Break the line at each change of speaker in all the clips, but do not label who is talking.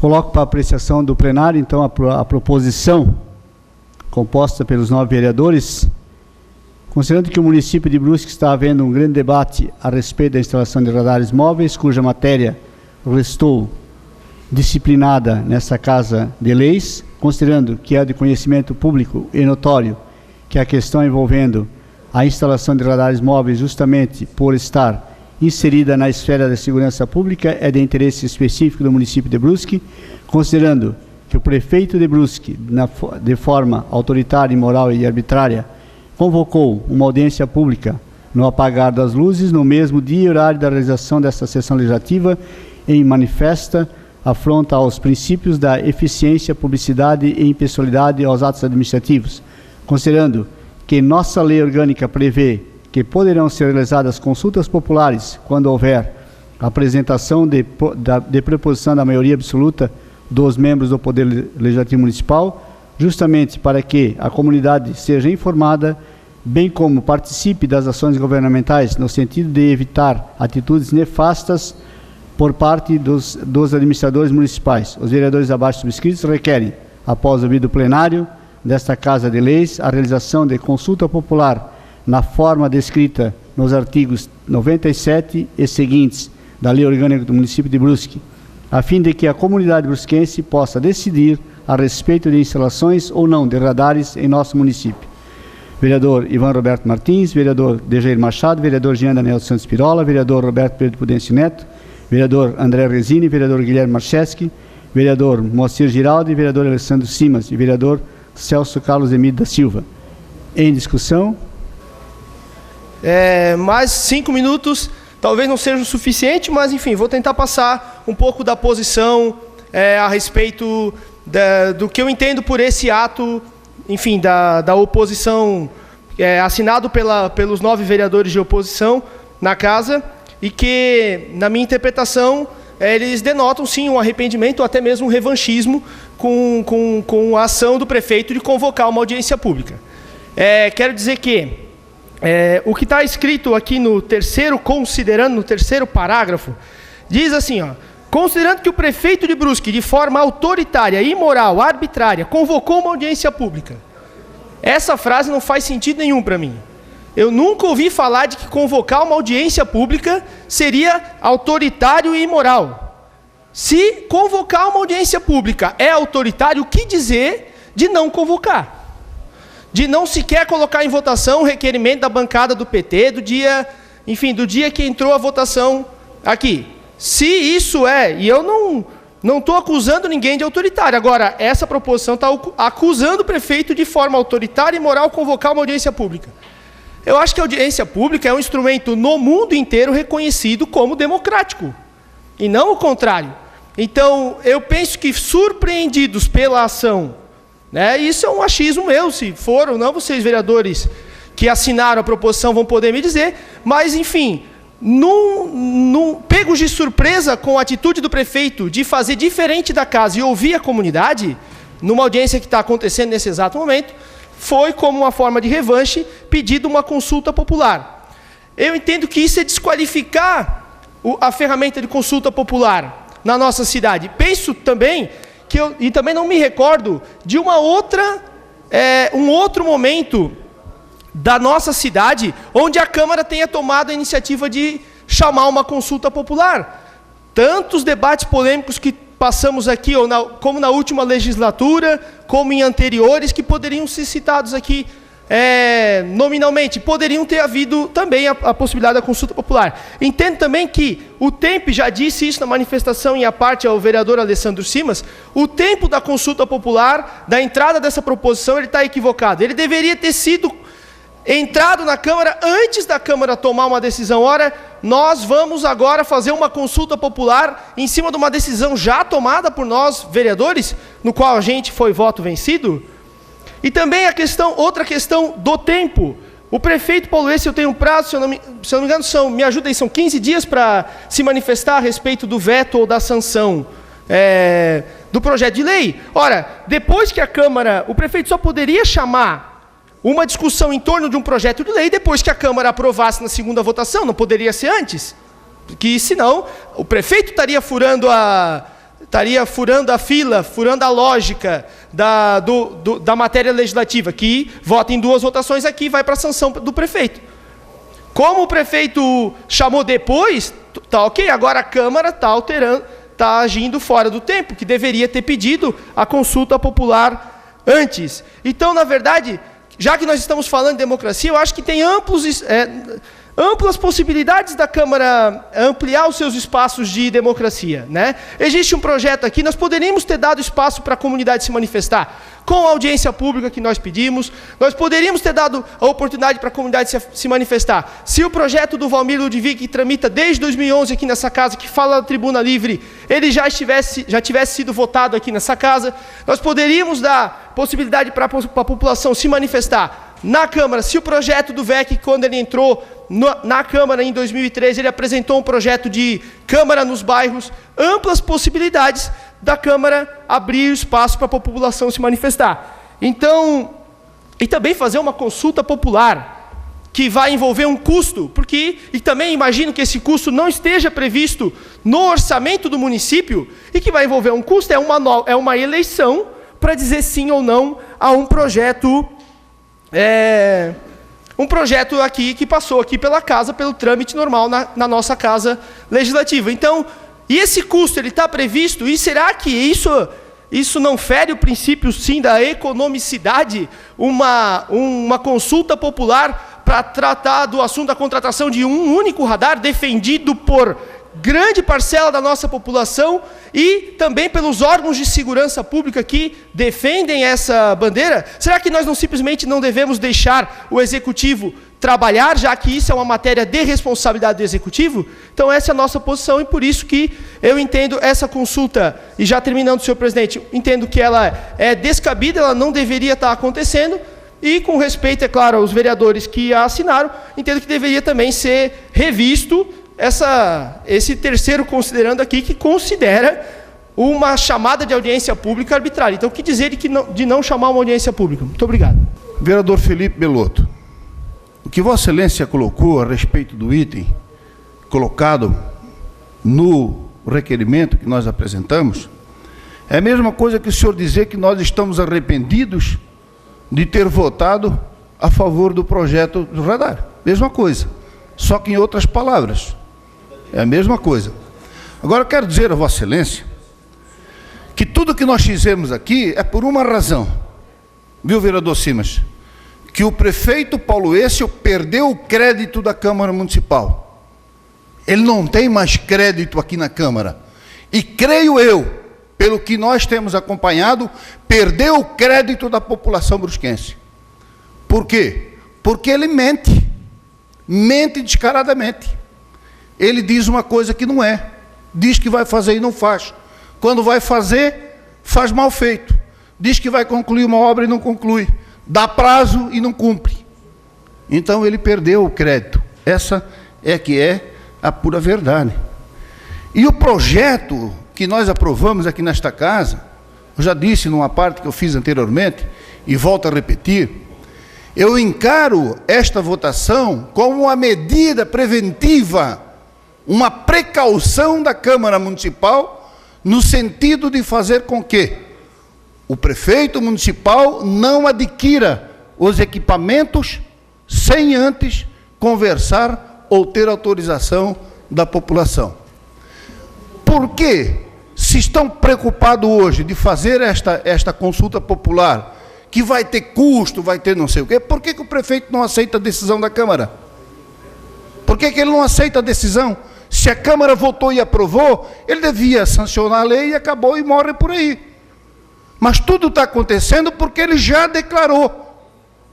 Coloco para apreciação do plenário, então, a proposição composta pelos 9 vereadores, considerando que o município de Brusque está havendo um grande debate a respeito da instalação de radares móveis, cuja matéria restou disciplinada nessa Casa de Leis, considerando que é de conhecimento público e notório que a questão envolvendo a instalação de radares móveis, justamente por estar inserida na esfera da segurança pública, é de interesse específico do município de Brusque, considerando que o prefeito de Brusque, de forma autoritária, imoral e arbitrária, convocou uma audiência pública no apagar das luzes, no mesmo dia e horário da realização desta sessão legislativa, em manifesta afronta aos princípios da eficiência, publicidade e impessoalidade aos atos administrativos, considerando que nossa lei orgânica prevê que poderão ser realizadas consultas populares quando houver apresentação de proposição da maioria absoluta dos membros do Poder Legislativo Municipal, justamente para que a comunidade seja informada, bem como participe das ações governamentais no sentido de evitar atitudes nefastas por parte dos administradores municipais. Os vereadores abaixo subscritos requerem, após o ouvido plenário desta Casa de Leis, a realização de consulta popular na forma descrita nos artigos 97 e seguintes da Lei Orgânica do município de Brusque, a fim de que a comunidade brusquense possa decidir a respeito de instalações ou não de radares em nosso município. Vereador Ivan Roberto Martins, vereador Dejair Machado, vereador Jean Daniel Santos Pirola, vereador Roberto Pedro Pudêncio Neto, vereador André Resini, vereador Guilherme Marcheski, vereador Moacir Giraldi, vereador Alessandro Simas e vereador Celso Carlos Emílio da Silva. Em discussão.
Mais 5 minutos, talvez não seja o suficiente, mas enfim, vou tentar passar um pouco da posição a respeito do que eu entendo por esse ato, enfim, da oposição, assinado pelos 9 vereadores de oposição na casa, e que, na minha interpretação, eles denotam sim um arrependimento ou até mesmo um revanchismo com a ação do prefeito de convocar uma audiência pública. Quero dizer que o que está escrito aqui no terceiro parágrafo, diz assim, considerando que o prefeito de Brusque, de forma autoritária, imoral, arbitrária, convocou uma audiência pública. Essa frase não faz sentido nenhum para mim. Eu nunca ouvi falar de que convocar uma audiência pública seria autoritário e imoral. Se convocar uma audiência pública é autoritário, o que dizer de não convocar? De não sequer colocar em votação o requerimento da bancada do PT do dia que entrou a votação aqui. Se isso e eu não estou acusando ninguém de autoritário. Agora, essa proposição está acusando o prefeito de forma autoritária e imoral convocar uma audiência pública. Eu acho que a audiência pública é um instrumento no mundo inteiro reconhecido como democrático, e não o contrário. Então, eu penso que, surpreendidos pela ação, isso é um achismo meu, se for ou não, vocês, vereadores que assinaram a proposição, vão poder me dizer, mas, enfim, pegos de surpresa com a atitude do prefeito de fazer diferente da casa e ouvir a comunidade, numa audiência que está acontecendo nesse exato momento, foi como uma forma de revanche pedido uma consulta popular. Eu entendo que isso é desqualificar a ferramenta de consulta popular na nossa cidade. Penso também e também não me recordo de um outro momento da nossa cidade onde a Câmara tenha tomado a iniciativa de chamar uma consulta popular. Tantos debates polêmicos que passamos aqui, como na última legislatura, como em anteriores, que poderiam ser citados aqui nominalmente, poderiam ter havido também a possibilidade da consulta popular. Entendo também que o tempo, já disse isso na manifestação em a parte ao vereador Alessandro Simas, o tempo da consulta popular, da entrada dessa proposição, ele está equivocado. Ele deveria ter sido entrado na Câmara antes da Câmara tomar uma decisão. Ora, nós vamos agora fazer uma consulta popular em cima de uma decisão já tomada por nós, vereadores, no qual a gente foi voto vencido. E também outra questão do tempo. O prefeito Paulo Esse, eu tenho um prazo, se eu não me engano, me ajuda aí, são 15 dias para se manifestar a respeito do veto ou da sanção do projeto de lei. Ora, depois que a Câmara, o prefeito só poderia chamar uma discussão em torno de um projeto de lei depois que a Câmara aprovasse na segunda votação, não poderia ser antes, porque senão o prefeito estaria furando estaria furando a fila, furando a lógica da matéria legislativa, que vota em 2 votações aqui e vai para a sanção do prefeito. Como o prefeito chamou depois, tá ok, agora a Câmara está alterando, está agindo fora do tempo, que deveria ter pedido a consulta popular antes. Então, na verdade, já que nós estamos falando de democracia, eu acho que tem amplas possibilidades da Câmara ampliar os seus espaços de democracia, né? Existe um projeto aqui, nós poderíamos ter dado espaço para a comunidade se manifestar, com a audiência pública que nós pedimos, nós poderíamos ter dado a oportunidade para a comunidade se manifestar. Se o projeto do Valmir Ludwig, que tramita desde 2011 aqui nessa casa, que fala da tribuna livre, ele já tivesse sido votado aqui nessa casa, nós poderíamos dar possibilidade para a população se manifestar na Câmara. Se o projeto do VEC, quando ele entrou na Câmara em 2013, ele apresentou um projeto de Câmara nos bairros, amplas possibilidades da Câmara abrir espaço para a população se manifestar. Então, e também fazer uma consulta popular, que vai envolver um custo, e também imagino que esse custo não esteja previsto no orçamento do município, e que vai envolver um custo, é uma eleição para dizer sim ou não a um projeto aqui que passou aqui pela casa, pelo trâmite normal na nossa casa legislativa. Então, e esse custo, ele está previsto, e será que isso não fere o princípio, sim, da economicidade? Uma consulta popular para tratar do assunto da contratação de um único radar, defendido por grande parcela da nossa população e também pelos órgãos de segurança pública que defendem essa bandeira? Será que nós simplesmente não devemos deixar o Executivo trabalhar, já que isso é uma matéria de responsabilidade do Executivo? Então essa é a nossa posição, e por isso que eu entendo essa consulta, e já terminando, senhor presidente, entendo que ela é descabida, ela não deveria estar acontecendo, e com respeito, é claro, aos vereadores que a assinaram, entendo que deveria também ser revisto esse terceiro considerando aqui, que considera uma chamada de audiência pública arbitrária. Então, o que dizer de não chamar uma audiência pública? Muito obrigado.
Vereador Felipe Belotto, o que Vossa Excelência colocou a respeito do item colocado no requerimento que nós apresentamos, é a mesma coisa que o senhor dizer que nós estamos arrependidos de ter votado a favor do projeto do radar. Mesma coisa, só que em outras palavras. É a mesma coisa. Agora, eu quero dizer a Vossa Excelência que tudo que nós fizemos aqui é por uma razão. Viu, vereador Simas? Que o prefeito Paulo Êcio perdeu o crédito da Câmara Municipal. Ele não tem mais crédito aqui na Câmara. E creio eu, pelo que nós temos acompanhado, perdeu o crédito da população brusquense. Por quê? Porque ele mente. Mente descaradamente. Ele diz uma coisa que não é. Diz que vai fazer e não faz. Quando vai fazer, faz mal feito. Diz que vai concluir uma obra e não conclui. Dá prazo e não cumpre. Então ele perdeu o crédito. Essa é que é a pura verdade. E o projeto que nós aprovamos aqui nesta casa, eu já disse numa parte que eu fiz anteriormente, e volto a repetir, eu encaro esta votação como uma medida preventiva, uma precaução da Câmara Municipal, no sentido de fazer com que o prefeito municipal não adquira os equipamentos sem antes conversar ou ter autorização da população. Por que se estão preocupados hoje de fazer esta consulta popular, que vai ter custo, vai ter não sei o quê, por que o prefeito não aceita a decisão da Câmara? Por que ele não aceita a decisão? Se a Câmara votou e aprovou, ele devia sancionar a lei e acabou e morre por aí. Mas tudo está acontecendo porque ele já declarou.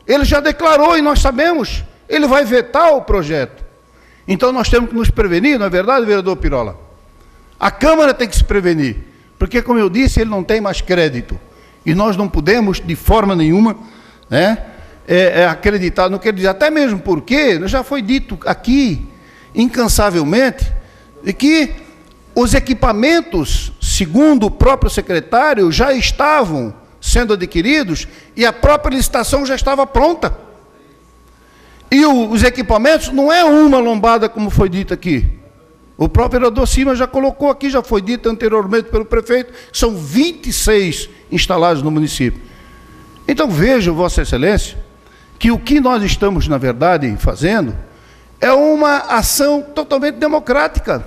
Ele já declarou e nós sabemos, ele vai vetar o projeto. Então nós temos que nos prevenir, não é verdade, vereador Pirola? A Câmara tem que se prevenir, porque, como eu disse, ele não tem mais crédito. E nós não podemos, de forma nenhuma, acreditar no que ele diz. Até mesmo porque, já foi dito aqui, incansavelmente, de que os equipamentos, segundo o próprio secretário, já estavam sendo adquiridos e a própria licitação já estava pronta. E os equipamentos não é uma lombada, como foi dito aqui. O próprio vereador Simas já colocou aqui, já foi dito anteriormente pelo prefeito, que são 26 instalados no município. Então veja, Vossa Excelência, que o que nós estamos, na verdade, fazendo é uma ação totalmente democrática,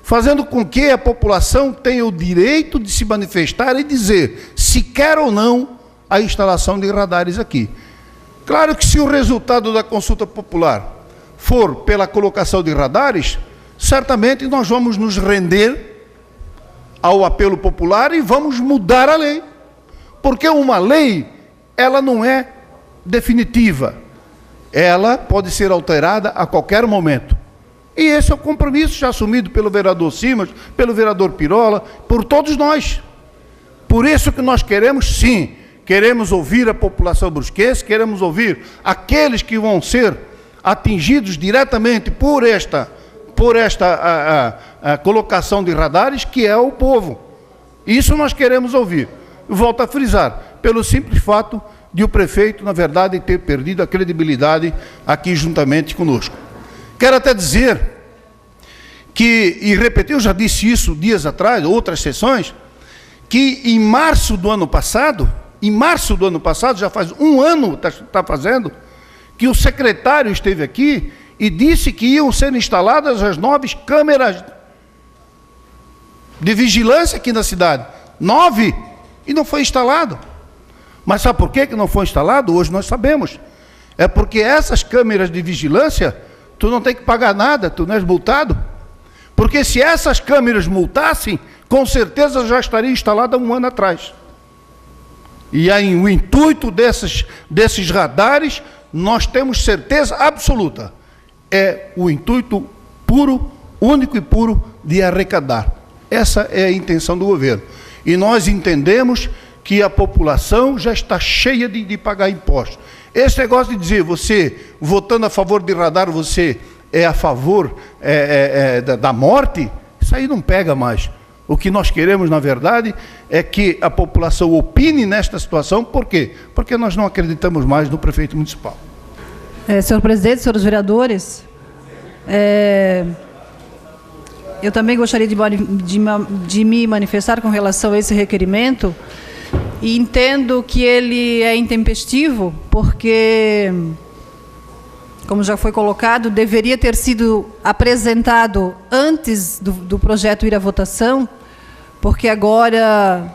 fazendo com que a população tenha o direito de se manifestar e dizer se quer ou não a instalação de radares aqui. Claro que se o resultado da consulta popular for pela colocação de radares, certamente nós vamos nos render ao apelo popular e vamos mudar a lei. Porque uma lei, ela não é definitiva. Ela pode ser alterada a qualquer momento. E esse é o compromisso já assumido pelo vereador Simas, pelo vereador Pirola, por todos nós. Por isso que nós queremos, sim, queremos ouvir a população brusquense, queremos ouvir aqueles que vão ser atingidos diretamente por esta colocação de radares, que é o povo. Isso nós queremos ouvir. Volto a frisar, pelo simples fato de o prefeito, na verdade, ter perdido a credibilidade aqui juntamente conosco. Quero até dizer que, e repetir, eu já disse isso dias atrás, outras sessões, que em março do ano passado, já faz um ano, está fazendo, que o secretário esteve aqui e disse que iam ser instaladas as 9 câmeras de vigilância aqui na cidade. 9! E não foi instalado. Mas sabe por que não foi instalado? Hoje nós sabemos. É porque essas câmeras de vigilância, tu não tem que pagar nada, tu não és multado. Porque se essas câmeras multassem, com certeza já estaria instalada um ano atrás. E aí o intuito desses radares, nós temos certeza absoluta, é o intuito puro, único e puro de arrecadar. Essa é a intenção do governo. E nós entendemos que a população já está cheia de pagar impostos. Esse negócio de dizer, você votando a favor de radar, você é a favor da morte, isso aí não pega mais. O que nós queremos, na verdade, é que a população opine nesta situação. Por quê? Porque nós não acreditamos mais no prefeito municipal.
Senhor presidente, senhores vereadores, eu também gostaria de me manifestar com relação a esse requerimento, e entendo que ele é intempestivo, porque, como já foi colocado, deveria ter sido apresentado antes do projeto ir à votação, porque agora,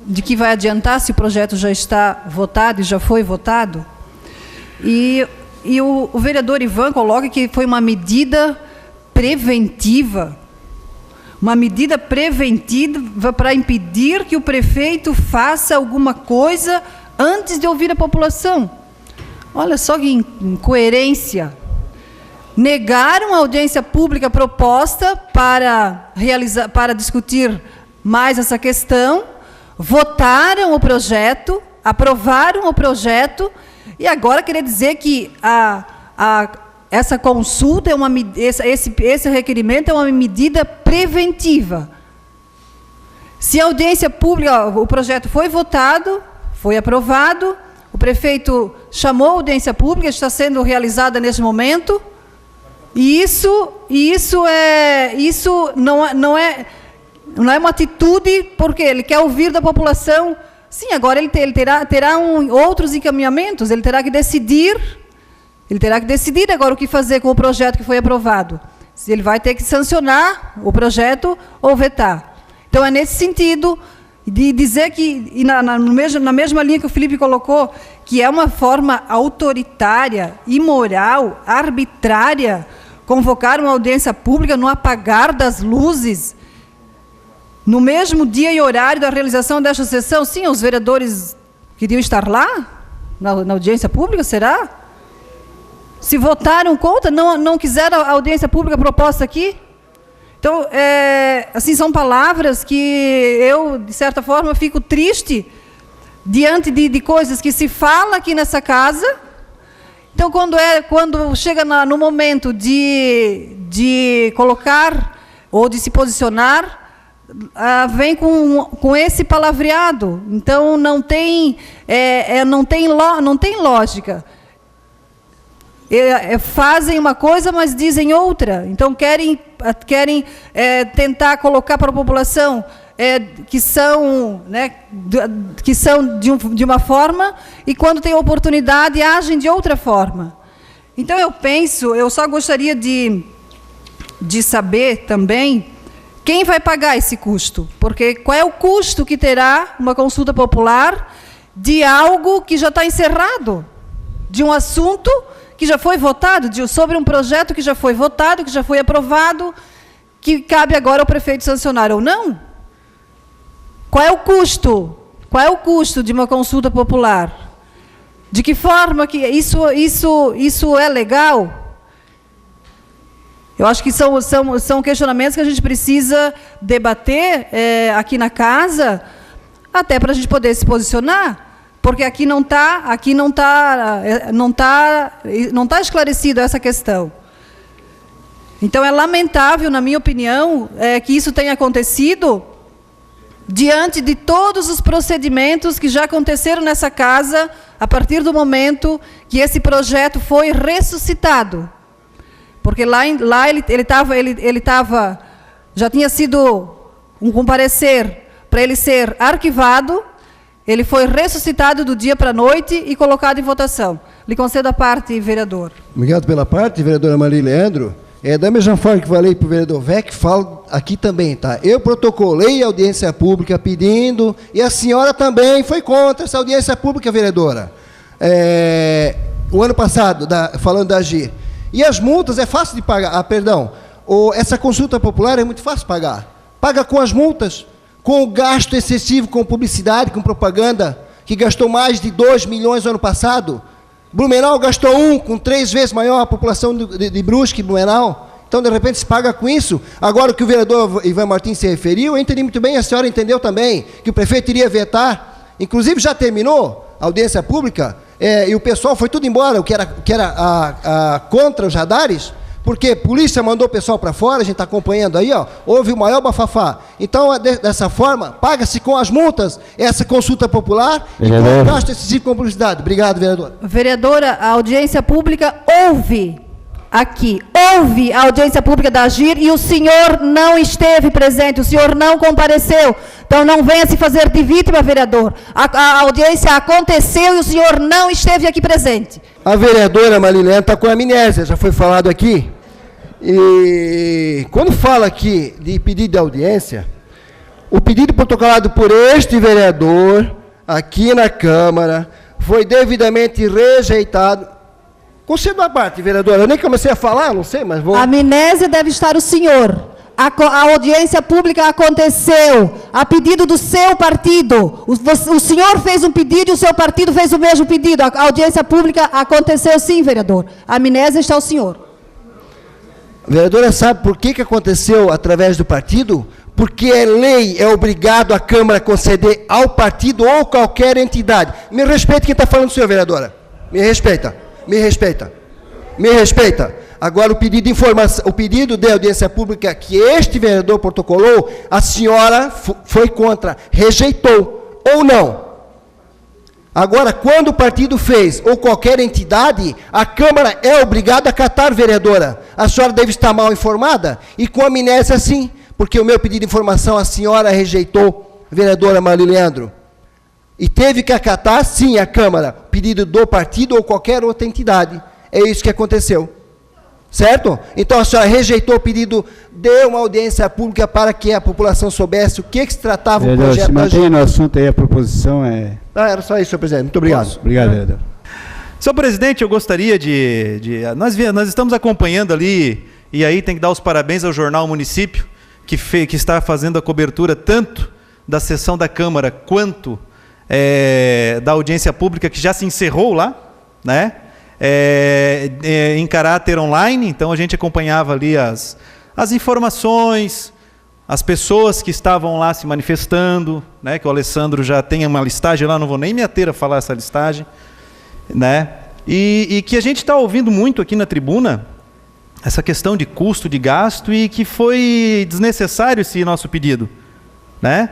de que vai adiantar se o projeto já está votado e já foi votado? E o vereador Ivan coloca que foi uma medida preventiva, para impedir que o prefeito faça alguma coisa antes de ouvir a população. Olha só que incoerência. Negaram a audiência pública proposta para discutir mais essa questão, votaram o projeto, aprovaram o projeto, e agora querer dizer que essa consulta, esse requerimento é uma medida preventiva. Se a audiência pública, o projeto foi votado, foi aprovado, o prefeito chamou a audiência pública, está sendo realizada neste momento, e isso não é uma atitude, porque ele quer ouvir da população. Sim, agora ele terá outros encaminhamentos, ele terá que decidir agora o que fazer com o projeto que foi aprovado. Se ele vai ter que sancionar o projeto ou vetar. Então, é nesse sentido de dizer que, na mesma linha que o Felipe colocou, que é uma forma autoritária, imoral, arbitrária, convocar uma audiência pública no apagar das luzes, no mesmo dia e horário da realização desta sessão. Sim, os vereadores queriam estar lá, na audiência pública, será? Se votaram contra, não quiseram a audiência pública proposta aqui? Então, assim, são palavras que eu, de certa forma, fico triste diante de coisas que se fala aqui nessa casa. Então, quando chega no momento de colocar ou de se posicionar, vem com esse palavreado. Então, não tem lógica. fazem uma coisa, mas dizem outra. Então, querem tentar colocar para a população que são, né, que são de uma forma, e quando tem oportunidade, agem de outra forma. Então, eu só gostaria de saber também quem vai pagar esse custo. Porque qual é o custo que terá uma consulta popular de algo que já está encerrado, de um assunto que já foi votado, sobre um projeto que já foi votado, que já foi aprovado, que cabe agora ao prefeito sancionar ou não? Qual é o custo? Qual é o custo de uma consulta popular? De que forma que isso é legal? Eu acho que são questionamentos que a gente precisa debater aqui na casa, até para a gente poder se posicionar. Porque aqui não está esclarecido essa questão. Então, é lamentável, na minha opinião, que isso tenha acontecido diante de todos os procedimentos que já aconteceram nessa casa, a partir do momento que esse projeto foi ressuscitado. Porque lá ele já tinha sido um comparecer para ele ser arquivado. Ele foi ressuscitado do dia para a noite e colocado em votação. Lhe concedo a parte, vereador.
Obrigado pela parte, vereadora Maria Leandro. Da mesma forma que falei para o vereador Vec, falo aqui também, tá? Eu protocolei a audiência pública pedindo, e a senhora também foi contra essa audiência pública, vereadora. O ano passado, falando da AGIR. E as multas é fácil de pagar, essa consulta popular é muito fácil de pagar. Paga com as multas, com o gasto excessivo com publicidade, com propaganda, que gastou mais de 2 milhões no ano passado. Blumenau gastou com 3 vezes maior a população de Brusque, Blumenau. Então, de repente, se paga com isso. Agora, o que o vereador Ivan Martins se referiu, eu entendi muito bem, a senhora entendeu também, que o prefeito iria vetar. Inclusive, já terminou a audiência pública, e o pessoal foi tudo embora, o que era contra os radares, porque a polícia mandou o pessoal para fora, a gente está acompanhando aí, houve o maior bafafá. Então, dessa forma, paga-se com as multas essa consulta popular e com o gasto excessivo com publicidade. Obrigado, vereador.
Vereadora, a audiência pública houve a audiência pública da AGIR e o senhor não esteve presente, o senhor não compareceu. Então, não venha se fazer de vítima, vereador. A audiência aconteceu e o senhor não esteve aqui presente.
A vereadora Marilene está com amnésia, já foi falado aqui. E quando fala aqui de pedido de audiência, o pedido protocolado por este vereador, aqui na Câmara, foi devidamente rejeitado. Concedo a parte, vereadora. Eu nem comecei a falar, não sei, mas vou...
A amnésia deve estar o senhor. A audiência pública aconteceu a pedido do seu partido. O senhor fez um pedido e o seu partido fez o mesmo pedido. A audiência pública aconteceu sim, vereador. A amnésia está o senhor.
A vereadora sabe por que aconteceu através do partido? Porque é lei, é obrigado a Câmara conceder ao partido ou qualquer entidade. Me respeita quem está falando, senhor vereadora. Me respeita. Me respeita. Me respeita. Agora, o pedido de informação, o pedido de audiência pública que este vereador protocolou, a senhora foi contra, rejeitou, ou não? Agora, quando o partido fez, ou qualquer entidade, a Câmara é obrigada a acatar, vereadora. A senhora deve estar mal informada, e com amnésia sim, porque o meu pedido de informação a senhora rejeitou, vereadora Maria Leandro. E teve que acatar, sim, a Câmara, pedido do partido ou qualquer outra entidade. É isso que aconteceu. Certo? Então a senhora rejeitou o pedido de uma audiência pública para que a população soubesse o que se tratava o projeto.
Se mantém no assunto aí, a proposição é...
era só isso, senhor presidente. Muito obrigado.
Obrigado, vereador.
Senhor presidente, eu gostaria nós estamos acompanhando ali, e aí tem que dar os parabéns ao Jornal Município, que está fazendo a cobertura tanto da sessão da Câmara quanto da audiência pública que já se encerrou lá, né? Em caráter online. Então a gente acompanhava ali as informações, as pessoas que estavam lá se manifestando, né? Que o Alessandro já tem uma listagem lá, não vou nem me ater a falar essa listagem, né? E que a gente está ouvindo muito aqui na tribuna, essa questão de custo, de gasto, e que foi desnecessário esse nosso pedido, né?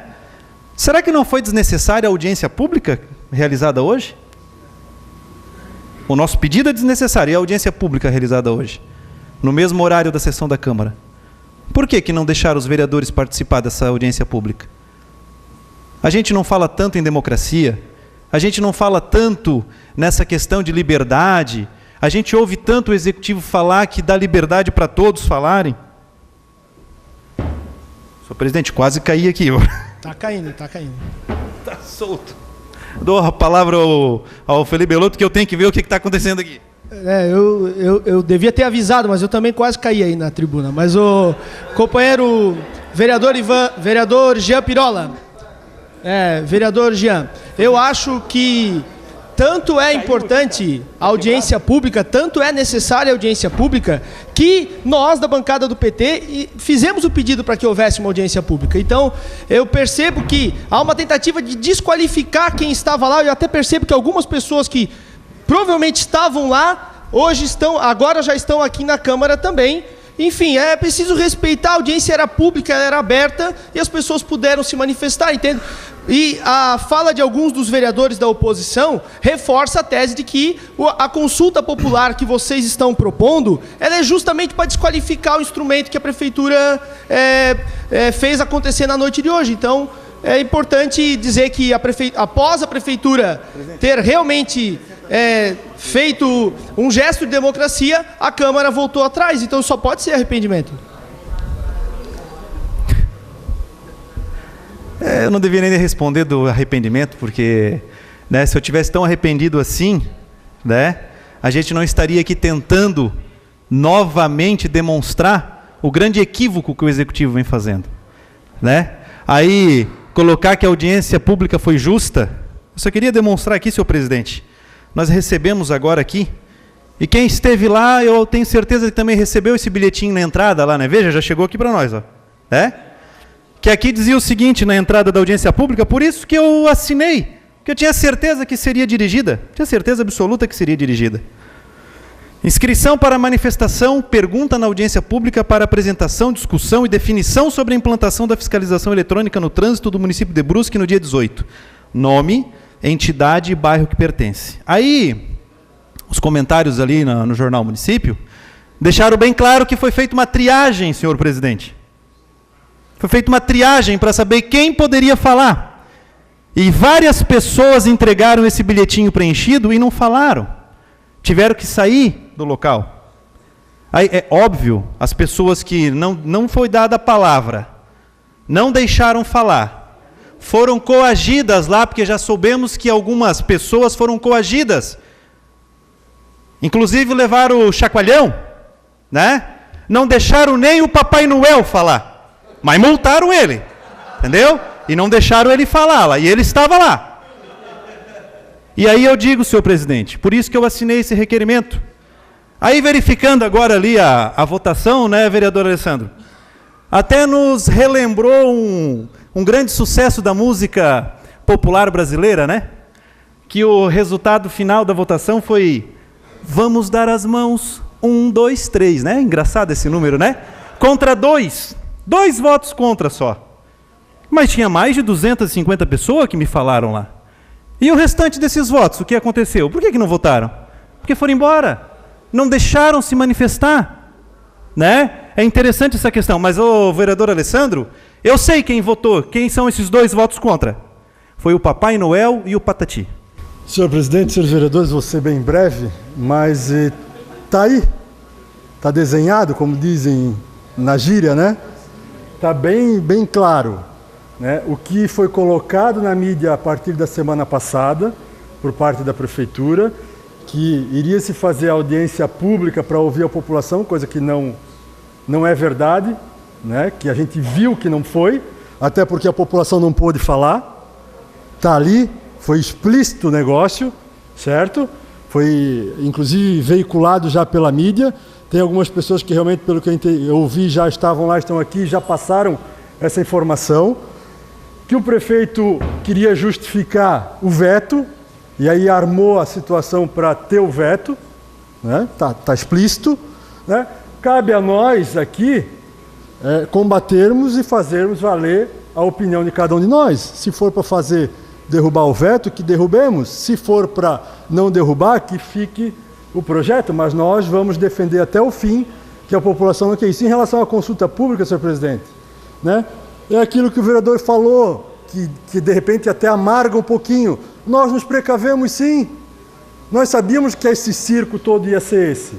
Será que não foi desnecessária a audiência pública realizada hoje? O nosso pedido é desnecessário. E a audiência pública realizada hoje, no mesmo horário da sessão da Câmara. Por que não deixaram os vereadores participar dessa audiência pública? A gente não fala tanto em democracia, a gente não fala tanto nessa questão de liberdade, a gente ouve tanto o Executivo falar que dá liberdade para todos falarem. Senhor presidente, quase caí aqui.
Tá caindo.
Tá solto. Dou a palavra ao Felipe Belotto, que eu tenho que ver o que está acontecendo aqui.
Eu devia ter avisado, mas eu também quase caí aí na tribuna. Mas o companheiro vereador Jean Pirola, vereador Jean, eu acho que tanto é importante a audiência pública, tanto é necessária a audiência pública, que nós, da bancada do PT, fizemos o pedido para que houvesse uma audiência pública. Então, eu percebo que há uma tentativa de desqualificar quem estava lá. Eu até percebo que algumas pessoas que provavelmente estavam lá, agora já estão aqui na Câmara também. Enfim, é preciso respeitar, a audiência era pública, ela era aberta e as pessoas puderam se manifestar, entende? E a fala de alguns dos vereadores da oposição reforça a tese de que a consulta popular que vocês estão propondo, ela é justamente para desqualificar o instrumento que a Prefeitura fez acontecer na noite de hoje. Então, é importante dizer que após a Prefeitura ter realmente feito um gesto de democracia, a Câmara voltou atrás. Então só pode ser arrependimento.
Eu não deveria nem responder do arrependimento, porque se eu tivesse tão arrependido assim, a gente não estaria aqui tentando novamente demonstrar o grande equívoco que o Executivo vem fazendo. Aí, colocar que a audiência pública foi justa, eu só queria demonstrar aqui, senhor presidente, nós recebemos agora aqui, e quem esteve lá, eu tenho certeza que também recebeu esse bilhetinho na entrada lá, Veja, já chegou aqui para nós, ó. Que aqui dizia o seguinte na entrada da audiência pública, por isso que eu assinei, que eu tinha certeza que seria dirigida, tinha certeza absoluta que seria dirigida. Inscrição para manifestação, pergunta na audiência pública para apresentação, discussão e definição sobre a implantação da fiscalização eletrônica no trânsito do município de Brusque no dia 18. Nome, entidade e bairro que pertence. Aí, os comentários ali no Jornal Município deixaram bem claro que foi feita uma triagem, senhor presidente. Foi feita uma triagem para saber quem poderia falar. E várias pessoas entregaram esse bilhetinho preenchido e não falaram. Tiveram que sair do local. Aí, é óbvio, as pessoas que não foi dada a palavra, não deixaram falar, foram coagidas lá, porque já soubemos que algumas pessoas foram coagidas. Inclusive levaram o chacoalhão, Não deixaram nem o Papai Noel falar, mas multaram ele, entendeu? E não deixaram ele falar lá, e ele estava lá. E aí eu digo, senhor presidente, por isso que eu assinei esse requerimento. Aí verificando agora ali a votação, vereador Alessandro, até nos relembrou um grande sucesso da música popular brasileira, que o resultado final da votação foi: vamos dar as mãos, 1, 2, 3, Engraçado esse número, Contra 2 votos contra só. Mas tinha mais de 250 pessoas que me falaram lá. E o restante desses votos, o que aconteceu? Por que não votaram? Porque foram embora. Não deixaram se manifestar. É interessante essa questão. Mas, ô vereador Alessandro, eu sei quem votou. Quem são esses 2 votos contra? Foi o Papai Noel e o Patati.
Senhor presidente, senhores vereadores, vou ser bem breve, mas está aí. Está desenhado, como dizem na gíria, Está bem claro. O que foi colocado na mídia a partir da semana passada, por parte da Prefeitura, que iria se fazer audiência pública para ouvir a população, coisa que não é verdade, que a gente viu que não foi, até porque a população não pôde falar. Está ali, foi explícito o negócio, certo? Foi, inclusive, veiculado já pela mídia. Tem algumas pessoas que realmente, pelo que eu ouvi, já estavam lá, estão aqui, já passaram essa informação. Que o prefeito queria justificar o veto, e aí armou a situação para ter o veto, tá explícito. Cabe a nós aqui combatermos e fazermos valer a opinião de cada um de nós. Se for para fazer derrubar o veto, que derrubemos. Se for para não derrubar, que fique o projeto, mas nós vamos defender até o fim que a população não quer isso. Em relação à consulta pública, senhor presidente, né, é aquilo que o vereador falou, que de repente até amarga um pouquinho. Nós nos precavemos, sim. Nós sabíamos que esse circo todo ia ser esse,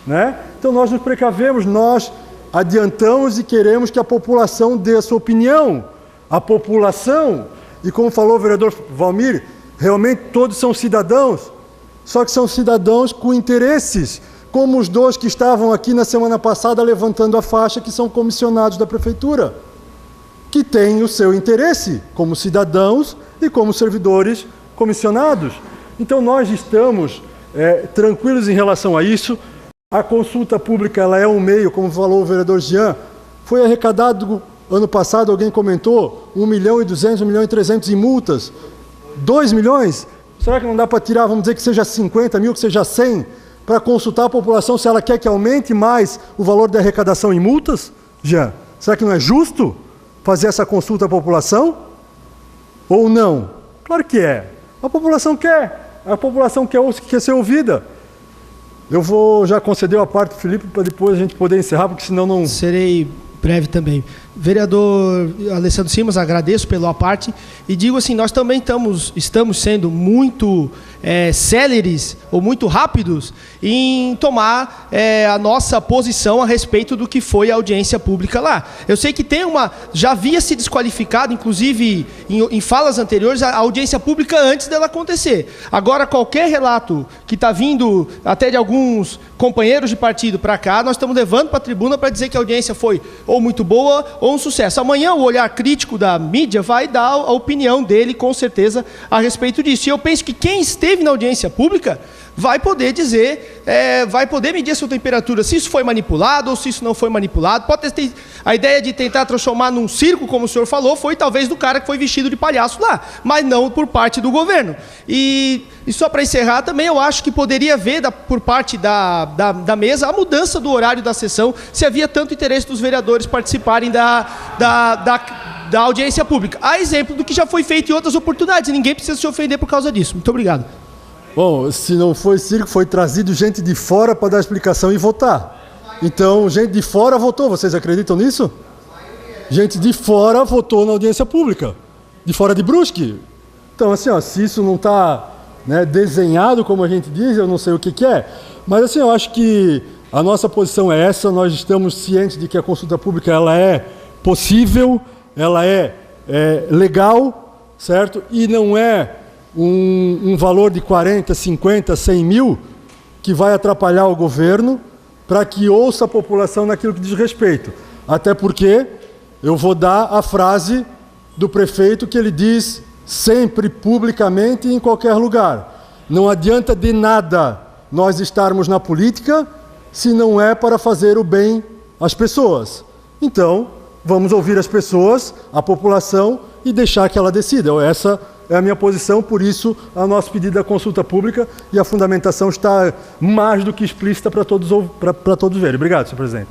né? Então nós nos precavemos, nós adiantamos e queremos que a população dê a sua opinião. A população, e como falou o vereador Valmir, realmente todos são cidadãos, só que são cidadãos com interesses, como os dois que estavam aqui na semana passada levantando a faixa, que são comissionados da prefeitura, que têm o seu interesse como cidadãos e como servidores comissionados. Então nós estamos tranquilos em relação a isso. A consulta pública, ela é um meio, como falou o vereador Jean, foi arrecadado ano passado, alguém comentou, 1.200.000, 1.300.000 em multas, 2 milhões, será que não dá para tirar, vamos dizer que seja 50 mil, que seja 100, para consultar a população se ela quer que aumente mais o valor da arrecadação em multas? Jean, será que não é justo fazer essa consulta à população? Ou não? Claro que é. A população quer ser ouvida. Eu vou já conceder a parte do Felipe para depois a gente poder encerrar, porque senão não...
Serei breve também. Vereador Alessandro Simas, agradeço pela parte e digo assim, nós também estamos sendo muito céleres ou muito rápidos em tomar a nossa posição a respeito do que foi a audiência pública lá. Eu sei que já havia se desqualificado, inclusive em falas anteriores, a audiência pública antes dela acontecer. Agora, qualquer relato que está vindo até de alguns companheiros de partido para cá, nós estamos levando para a tribuna para dizer que a audiência foi ou muito boa ou um sucesso. Amanhã o olhar crítico da mídia vai dar a opinião dele, com certeza, a respeito disso. E eu penso que quem esteve na audiência pública vai poder dizer, vai poder medir a sua temperatura, se isso foi manipulado ou se isso não foi manipulado. Pode ter a ideia de tentar transformar num circo, como o senhor falou, foi talvez do cara que foi vestido de palhaço lá, mas não por parte do governo. E só para encerrar também, eu acho que poderia haver por parte da mesa a mudança do horário da sessão, se havia tanto interesse dos vereadores participarem da audiência pública. Há exemplo do que já foi feito em outras oportunidades, e ninguém precisa se ofender por causa disso. Muito obrigado.
Bom, se não foi circo, foi trazido gente de fora para dar explicação e votar. Então, gente de fora votou, vocês acreditam nisso? Gente de fora votou na audiência pública, de fora de Brusque. Então, assim, se isso não está desenhado, como a gente diz, eu não sei o que é, mas assim, eu acho que a nossa posição é essa, nós estamos cientes de que a consulta pública ela é possível, ela é legal, certo? E não é um valor de 40, 50, 100 mil que vai atrapalhar o governo para que ouça a população naquilo que diz respeito. Até porque eu vou dar a frase do prefeito que ele diz sempre publicamente e em qualquer lugar. Não adianta de nada nós estarmos na política se não é para fazer o bem às pessoas. Então, vamos ouvir as pessoas, a população, e deixar que ela decida. Essa é a minha posição, por isso a nosso pedido da consulta pública e a fundamentação está mais do que explícita para todos verem. Obrigado, senhor presidente.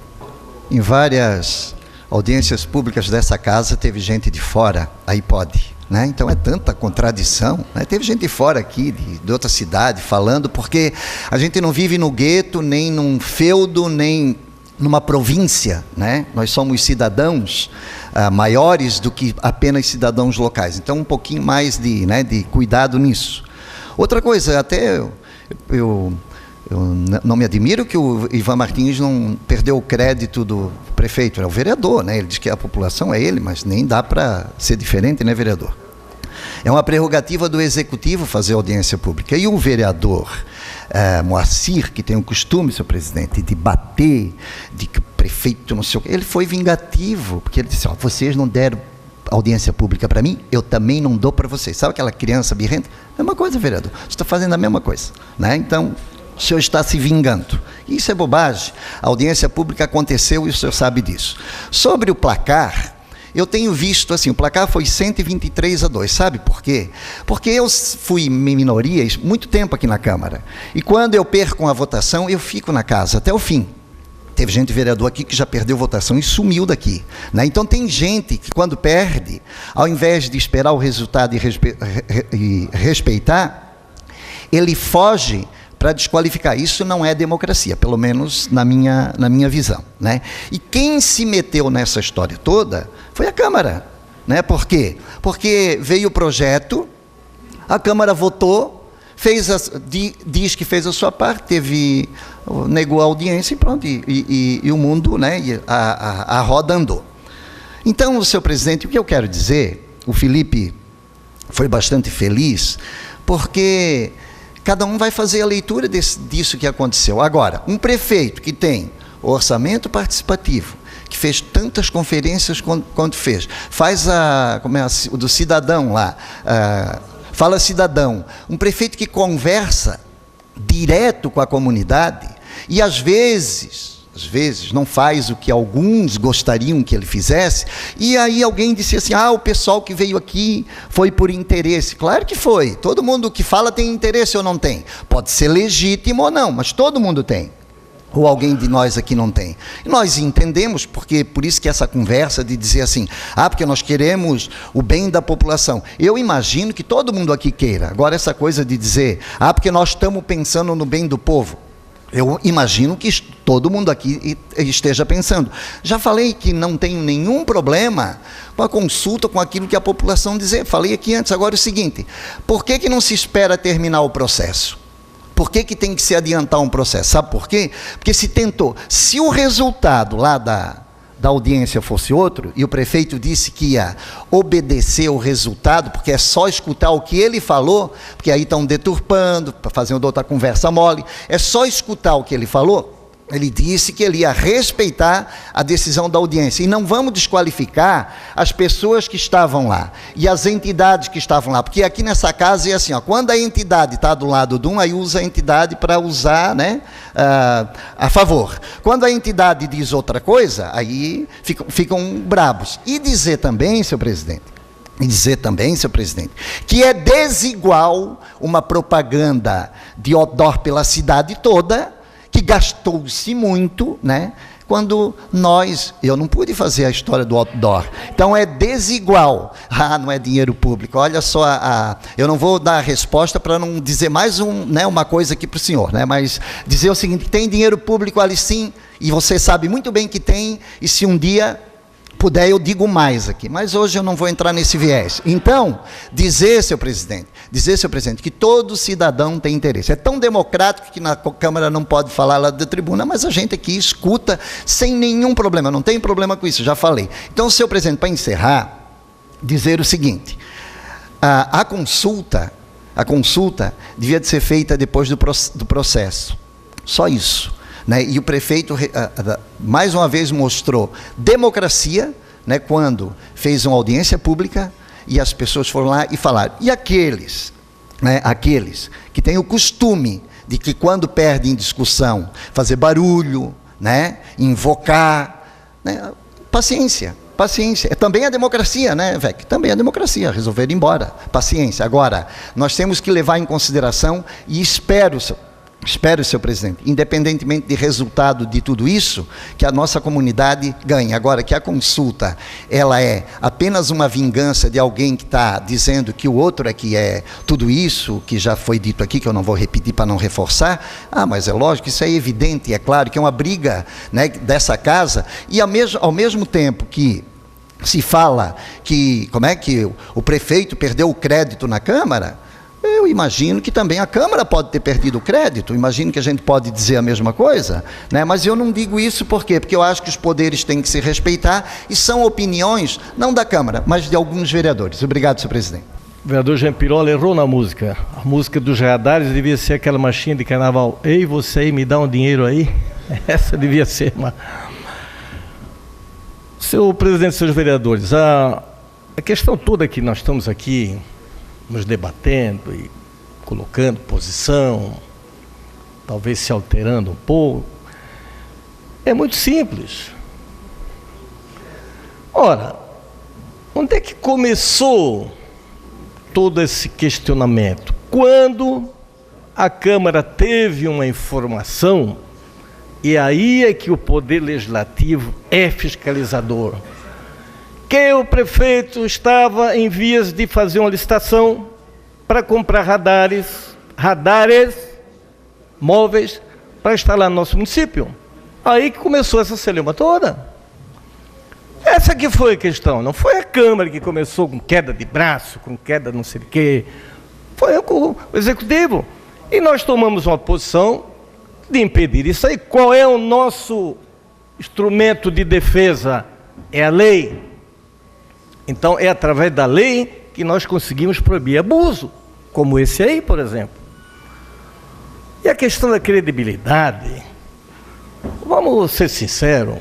Em várias audiências públicas dessa casa teve gente de fora, aí pode, né? Então é tanta contradição, né? Teve gente de fora aqui, de outra cidade, falando, porque a gente não vive no gueto, nem num feudo, nem numa província, né? Nós somos cidadãos maiores do que apenas cidadãos locais. Então, um pouquinho mais de cuidado nisso. Outra coisa, até eu não me admiro que o Ivan Martins não perdeu o crédito do prefeito, é o vereador, né? Ele diz que a população é ele, mas nem dá para ser diferente, né, vereador? É uma prerrogativa do executivo fazer audiência pública. E o vereador Moacir, que tem o costume, senhor presidente, de bater, de que o prefeito não sei o quê, ele foi vingativo, porque ele disse, vocês não deram audiência pública para mim, eu também não dou para vocês. Sabe aquela criança birrenta? Mesma coisa, vereador. Você está fazendo a mesma coisa, né? Então, o senhor está se vingando. Isso é bobagem. A audiência pública aconteceu e o senhor sabe disso. Sobre o placar, eu tenho visto assim, o placar foi 123-2, sabe por quê? Porque eu fui minoria muito tempo aqui na Câmara, e quando eu perco uma votação, eu fico na casa até o fim. Teve gente, vereador aqui, que já perdeu votação e sumiu daqui, né? Então tem gente que, quando perde, ao invés de esperar o resultado e respeitar, ele foge para desqualificar. Isso não é democracia, pelo menos na minha visão, né? E quem se meteu nessa história toda foi a Câmara, né? Por quê? Porque veio o projeto, a Câmara votou, diz que fez a sua parte, negou a audiência e pronto, e o mundo, né, a roda andou. Então, senhor presidente, o que eu quero dizer, o Felipe foi bastante feliz, porque cada um vai fazer a leitura disso que aconteceu. Agora, um prefeito que tem orçamento participativo, que fez tantas conferências quanto fez, faz o do cidadão lá, Fala Cidadão, um prefeito que conversa direto com a comunidade e às vezes não faz o que alguns gostariam que ele fizesse, e aí alguém disse assim, o pessoal que veio aqui foi por interesse. Claro que foi, todo mundo que fala tem interesse ou não tem, pode ser legítimo ou não, mas todo mundo tem. Ou alguém de nós aqui não tem. E nós entendemos, porque por isso que essa conversa de dizer assim, porque nós queremos o bem da população. Eu imagino que todo mundo aqui queira. Agora essa coisa de dizer, porque nós estamos pensando no bem do povo. Eu imagino que todo mundo aqui esteja pensando. Já falei que não tenho nenhum problema com a consulta, com aquilo que a população dizer. Falei aqui antes, agora é o seguinte, por que não se espera terminar o processo? Por que tem que se adiantar um processo? Sabe por quê? Porque se o resultado lá da audiência fosse outro, e o prefeito disse que ia obedecer o resultado, porque é só escutar o que ele falou, porque aí estão deturpando, fazendo outra conversa mole, é só escutar o que ele falou. Ele disse que ele ia respeitar a decisão da audiência. E não vamos desqualificar as pessoas que estavam lá e as entidades que estavam lá. Porque aqui nessa casa é assim, quando a entidade está do lado de um, aí usa a entidade para usar, né, a favor. Quando a entidade diz outra coisa, aí ficam brabos. E dizer também, senhor presidente, que é desigual uma propaganda de outdoor pela cidade toda, que gastou-se muito, né? Quando eu não pude fazer a história do outdoor. Então é desigual. Não é dinheiro público. Olha só, eu não vou dar a resposta para não dizer mais uma coisa aqui para o senhor, né? Mas dizer o seguinte, tem dinheiro público ali sim, e você sabe muito bem que tem, e se um dia puder eu digo mais aqui, mas hoje eu não vou entrar nesse viés. Então, dizer, senhor presidente, que todo cidadão tem interesse. É tão democrático que na Câmara não pode falar lá da tribuna, mas a gente aqui escuta sem nenhum problema, não tem problema com isso, já falei. Então, senhor presidente, para encerrar, dizer o seguinte, a consulta devia de ser feita depois do processo, só isso. Né? E o prefeito, mais uma vez, mostrou democracia, né, quando fez uma audiência pública e as pessoas foram lá e falaram. E aqueles que têm o costume de que quando perdem discussão, fazer barulho, né, invocar, né, paciência. É também a democracia, né, Vec? Também a democracia, resolver ir embora. Paciência. Agora, nós temos que levar em consideração, e espero, senhor presidente, independentemente de resultado de tudo isso, que a nossa comunidade ganhe. Agora, que a consulta, ela é apenas uma vingança de alguém que está dizendo que o outro é que é tudo isso, que já foi dito aqui, que eu não vou repetir para não reforçar, mas é lógico, isso é evidente, é claro que é uma briga, né, dessa casa, e ao mesmo tempo que se fala que, o prefeito perdeu o crédito na Câmara, eu imagino que também a Câmara pode ter perdido o crédito, imagino que a gente pode dizer a mesma coisa, né? Mas eu não digo isso por quê? Porque eu acho que os poderes têm que se respeitar e são opiniões, não da Câmara, mas de alguns vereadores. Obrigado, senhor presidente.
O vereador Jean Pirola errou na música. A música dos radares devia ser aquela marchinha de carnaval. Ei, você aí, me dá um dinheiro aí? Essa devia ser uma... Senhor presidente, senhores vereadores, a questão toda que nós estamos aqui nos debatendo e colocando posição, talvez se alterando um pouco, é muito simples. Ora, onde é que começou todo esse questionamento? Quando a Câmara teve uma informação E aí é que o Poder Legislativo é fiscalizador. Que o prefeito estava em vias de fazer uma licitação para comprar radares móveis para instalar no nosso município. Aí que começou essa celeuma toda. Essa que foi a questão, não foi a Câmara que começou com queda de braço, com queda não sei o quê. Foi o Executivo. E nós tomamos uma posição de impedir isso aí. Qual é o nosso instrumento de defesa? É a lei. Então, é através da lei que nós conseguimos proibir abuso, como esse aí, por exemplo. E a questão da credibilidade, vamos ser sinceros,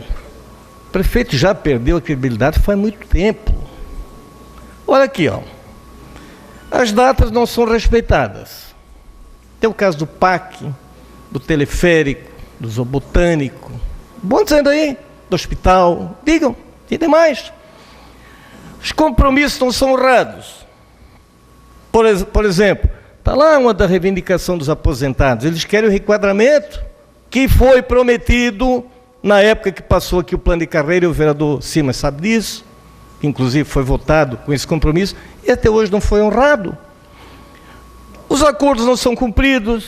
o prefeito já perdeu a credibilidade faz muito tempo. Olha aqui, ó. As datas não são respeitadas. Tem o caso do PAC, do teleférico, do zoobotânico. Bom dizendo aí, do hospital. Digam, e demais. Os compromissos não são honrados. Por exemplo, está lá uma da reivindicação dos aposentados. Eles querem o requadramento que foi prometido na época que passou aqui o plano de carreira, e o vereador Simas sabe disso, que inclusive foi votado com esse compromisso, e até hoje não foi honrado. Os acordos não são cumpridos.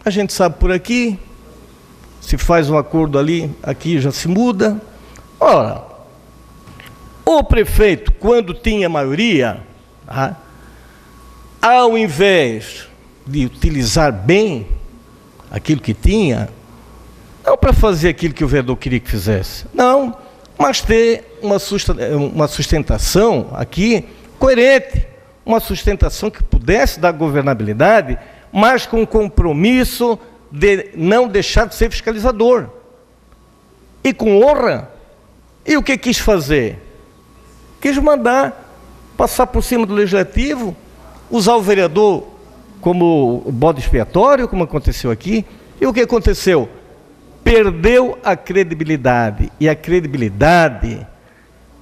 A gente sabe por aqui, se faz um acordo ali, aqui já se muda. Ora, o prefeito, quando tinha maioria, ao invés de utilizar bem aquilo que tinha, não para fazer aquilo que o vereador queria que fizesse, não, mas ter uma sustentação aqui coerente, uma sustentação que pudesse dar governabilidade, mas com o compromisso de não deixar de ser fiscalizador. E com honra. E o que quis fazer? Quis mandar passar por cima do Legislativo, usar o vereador como bode expiatório, como aconteceu aqui. E o que aconteceu? Perdeu a credibilidade. E a credibilidade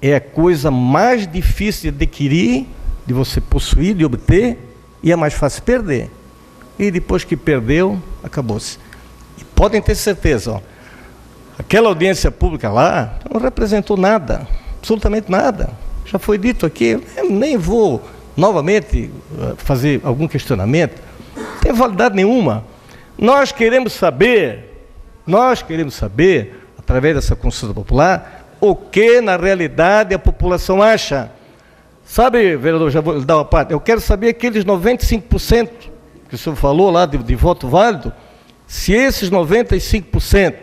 é a coisa mais difícil de adquirir, de você possuir, de obter, e é mais fácil perder. E depois que perdeu, acabou-se. E podem ter certeza, ó, aquela audiência pública lá não representou nada, absolutamente nada. Já foi dito aqui, eu nem vou novamente fazer algum questionamento, não tem validade nenhuma. Nós queremos saber, através dessa consulta popular, o que na realidade a população acha. Sabe, vereador, já vou lhe dar uma parte, eu quero saber aqueles 95% que o senhor falou lá de voto válido, se esses 95%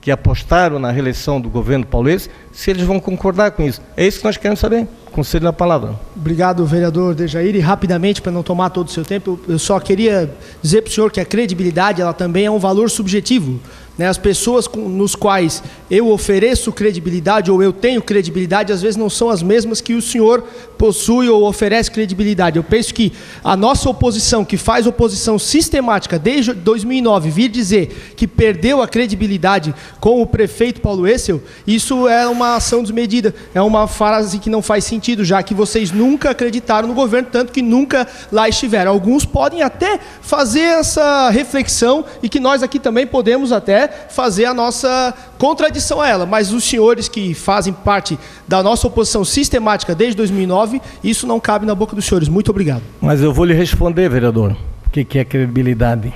que apostaram na reeleição do governo paulista, se eles vão concordar com isso. É isso que nós queremos saber. Conselho a palavra.
Obrigado, vereador Dejair. E rapidamente, para não tomar todo o seu tempo, eu só queria dizer para o senhor que a credibilidade ela também é um valor subjetivo. Né? As pessoas nos quais eu ofereço credibilidade ou eu tenho credibilidade, às vezes não são as mesmas que o senhor possui ou oferece credibilidade. Eu penso que a nossa oposição, que faz oposição sistemática desde 2009, vir dizer que perdeu a credibilidade com o prefeito Paulo Essel, isso é uma ação desmedida, é uma frase que não faz sentido, já que vocês nunca acreditaram no governo, tanto que nunca lá estiveram. Alguns podem até fazer essa reflexão e que nós aqui também podemos até fazer a nossa contradição a ela, mas os senhores que fazem parte da nossa oposição sistemática desde 2009, isso não cabe na boca dos senhores. Muito obrigado.
Mas eu vou lhe responder, vereador, o que é credibilidade?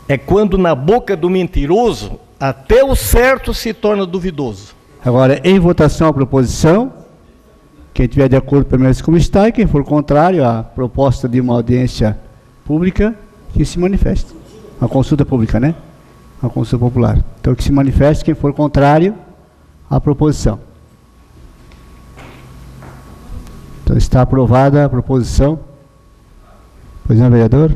É quando na boca do mentiroso até o certo se torna duvidoso.
Agora, em votação a proposição, quem tiver de acordo permanece como está, e quem for contrário à proposta de uma audiência pública, que se manifeste. Uma consulta pública, né? Uma consulta popular. Então, que se manifeste quem for contrário à proposição. Então, está aprovada a proposição. Pois não, vereador?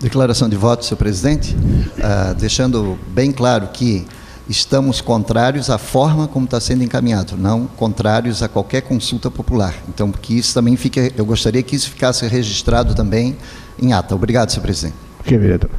Declaração de voto, senhor presidente. Deixando bem claro que estamos contrários à forma como está sendo encaminhado, não contrários a qualquer consulta popular. Então, que isso também fique, eu gostaria que isso ficasse registrado também em ata. Obrigado, senhor presidente.
Ok, vereador.